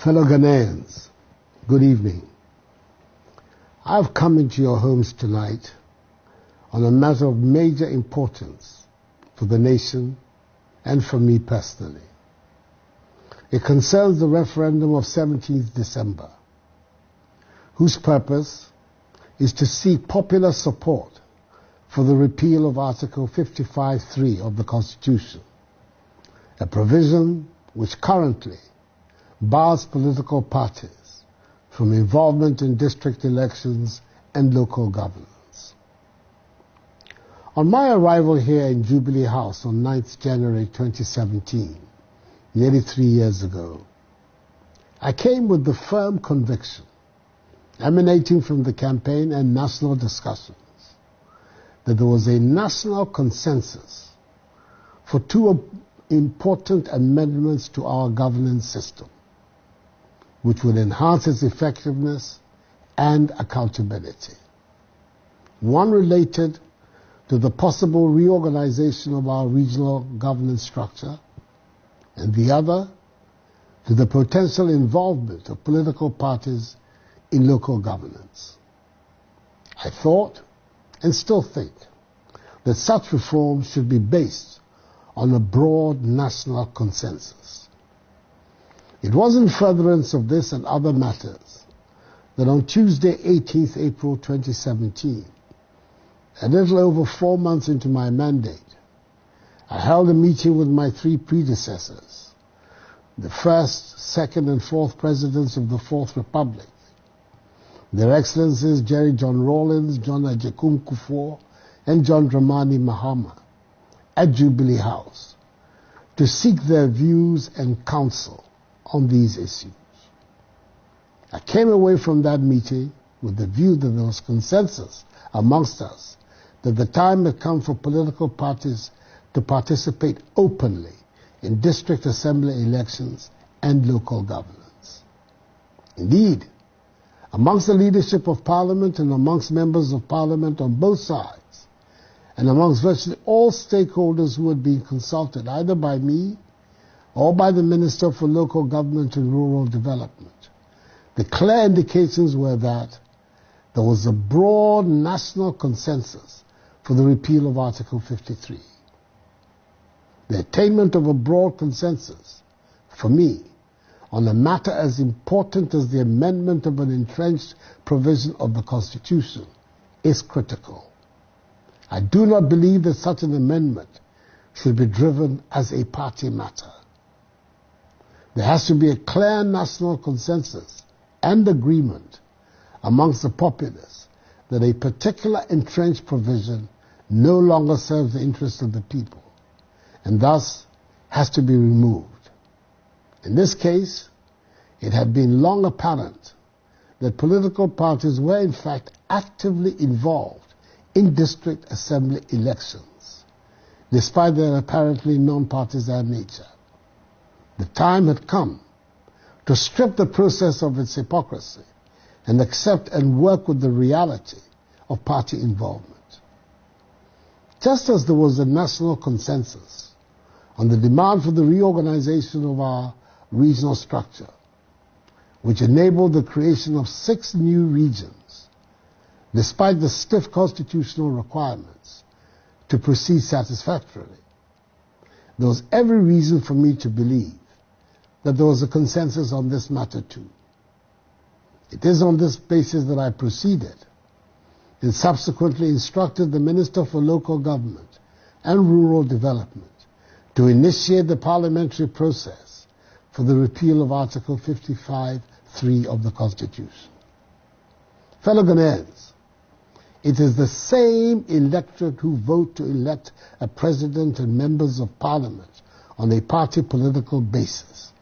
Fellow Ghanaians, good evening. I've come into your homes tonight on a matter of major importance for the nation and for me personally. It concerns the referendum of 17th December, whose purpose is to seek popular support for the repeal of Article 55(3) of the Constitution, a provision which currently bars political parties from involvement in district elections and local governance. On my arrival here in Jubilee House on 9th January 2017, nearly 3 years ago, I came with the firm conviction, emanating from the campaign and national discussions, that there was a national consensus for two important amendments to our governance system, which would enhance its effectiveness and accountability. One related to the possible reorganization of our regional governance structure, and the other to the potential involvement of political parties in local governance. I thought, and still think, that such reforms should be based on a broad national consensus. It was in furtherance of this and other matters that on Tuesday, 18th April 2017, a little over 4 months into my mandate, I held a meeting with my three predecessors, the first, second, and fourth presidents of the Fourth Republic, Their Excellencies Jerry John Rawlings, John Akufo, and John Dramani Mahama, at Jubilee House, to seek their views and counsel on these issues. I came away from that meeting with the view that there was consensus amongst us that the time had come for political parties to participate openly in district assembly elections and local governance. Indeed, amongst the leadership of Parliament and amongst members of Parliament on both sides, and amongst virtually all stakeholders who had been consulted either by me or by the Minister for Local Government and Rural Development, the clear indications were that there was a broad national consensus for the repeal of Article 53. The attainment of a broad consensus, for me, on a matter as important as the amendment of an entrenched provision of the Constitution is critical. I do not believe that such an amendment should be driven as a party matter. There has to be a clear national consensus and agreement amongst the populace that a particular entrenched provision no longer serves the interests of the people and thus has to be removed. In this case, it had been long apparent that political parties were in fact actively involved in district assembly elections, despite their apparently non-partisan nature. The time had come to strip the process of its hypocrisy and accept and work with the reality of party involvement. Just as there was a national consensus on the demand for the reorganization of our regional structure, which enabled the creation of 6 new regions, despite the stiff constitutional requirements to proceed satisfactorily, there was every reason for me to believe that there was a consensus on this matter too. It is on this basis that I proceeded and subsequently instructed the Minister for Local Government and Rural Development to initiate the parliamentary process for the repeal of Article 55(3) of the Constitution. Fellow Ghanaians, it is the same electorate who vote to elect a president and members of parliament on a party political basis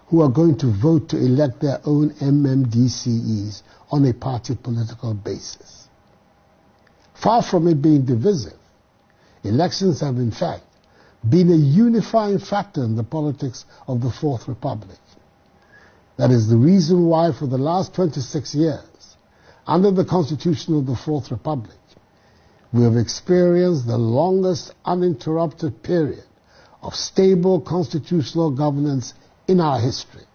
who are going to vote to elect their own MMDCEs on a party political basis. Far from it being divisive, elections have in fact been a unifying factor in the politics of the Fourth Republic. That is the reason why for the last 26 years, under the Constitution of the Fourth Republic, we have experienced the longest uninterrupted period of stable constitutional governance in our history,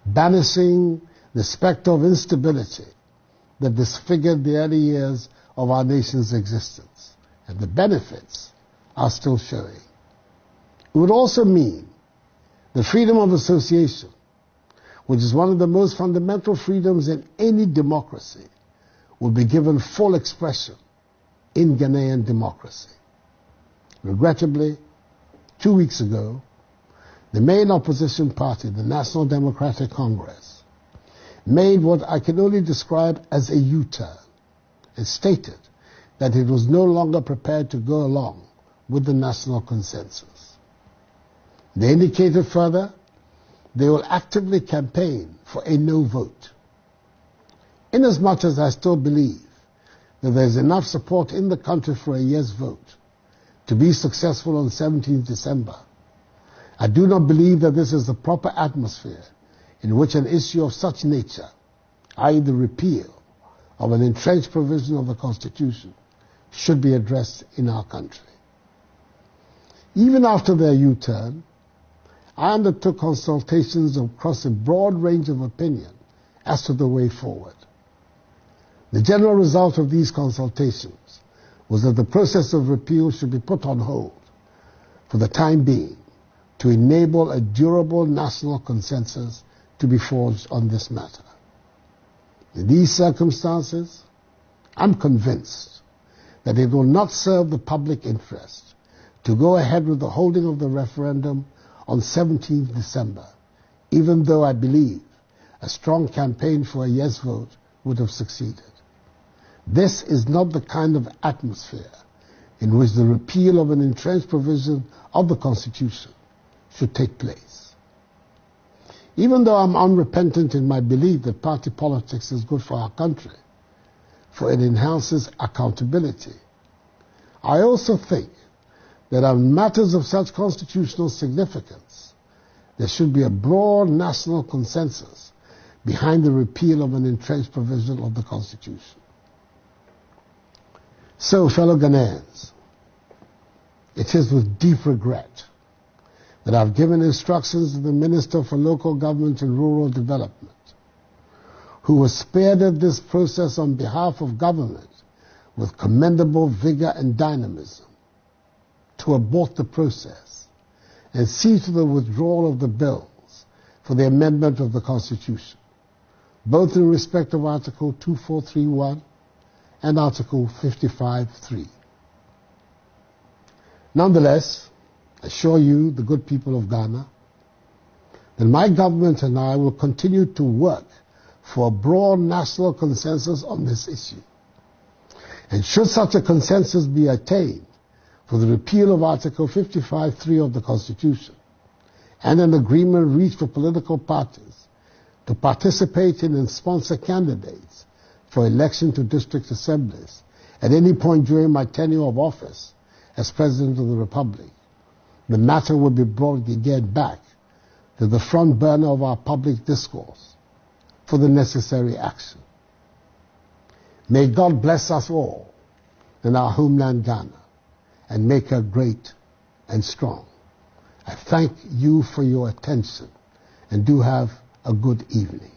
banishing the specter of instability that disfigured the early years of our nation's existence, and the benefits are still showing. It would also mean the freedom of association, which is one of the most fundamental freedoms in any democracy, will be given full expression in Ghanaian democracy. Regrettably, 2 weeks ago, the main opposition party, the National Democratic Congress, made what I can only describe as a U-turn and stated that it was no longer prepared to go along with the national consensus. They indicated further they will actively campaign for a no vote. Inasmuch as I still believe that there is enough support in the country for a yes vote to be successful on 17th December, I do not believe that this is the proper atmosphere in which an issue of such nature, i.e. the repeal of an entrenched provision of the Constitution, should be addressed in our country. Even after their U-turn, I undertook consultations across a broad range of opinion as to the way forward. The general result of these consultations was that the process of repeal should be put on hold for the time being to enable a durable national consensus to be forged on this matter. In these circumstances, I'm convinced that it will not serve the public interest to go ahead with the holding of the referendum on 17th December, even though I believe a strong campaign for a yes vote would have succeeded. This is not the kind of atmosphere in which the repeal of an entrenched provision of the Constitution should take place. Even though I'm unrepentant in my belief that party politics is good for our country, for it enhances accountability, I also think that on matters of such constitutional significance, there should be a broad national consensus behind the repeal of an entrenched provision of the Constitution. So, fellow Ghanaians, it is with deep regret that I've given instructions to the Minister for Local Government and Rural Development, who has spearheaded this process on behalf of government with commendable vigor and dynamism, to abort the process and see to the withdrawal of the bills for the amendment of the Constitution, both in respect of Article 2431 and Article 55.3. Nonetheless, I assure you, the good people of Ghana, that my government and I will continue to work for a broad national consensus on this issue. And should such a consensus be attained for the repeal of Article 55.3 of the Constitution and an agreement reached for political parties to participate in and sponsor candidates for election to district assemblies at any point during my tenure of office as President of the Republic, the matter will be brought again back to the front burner of our public discourse for the necessary action. May God bless us all in our homeland Ghana and make her great and strong. I thank you for your attention and do have a good evening.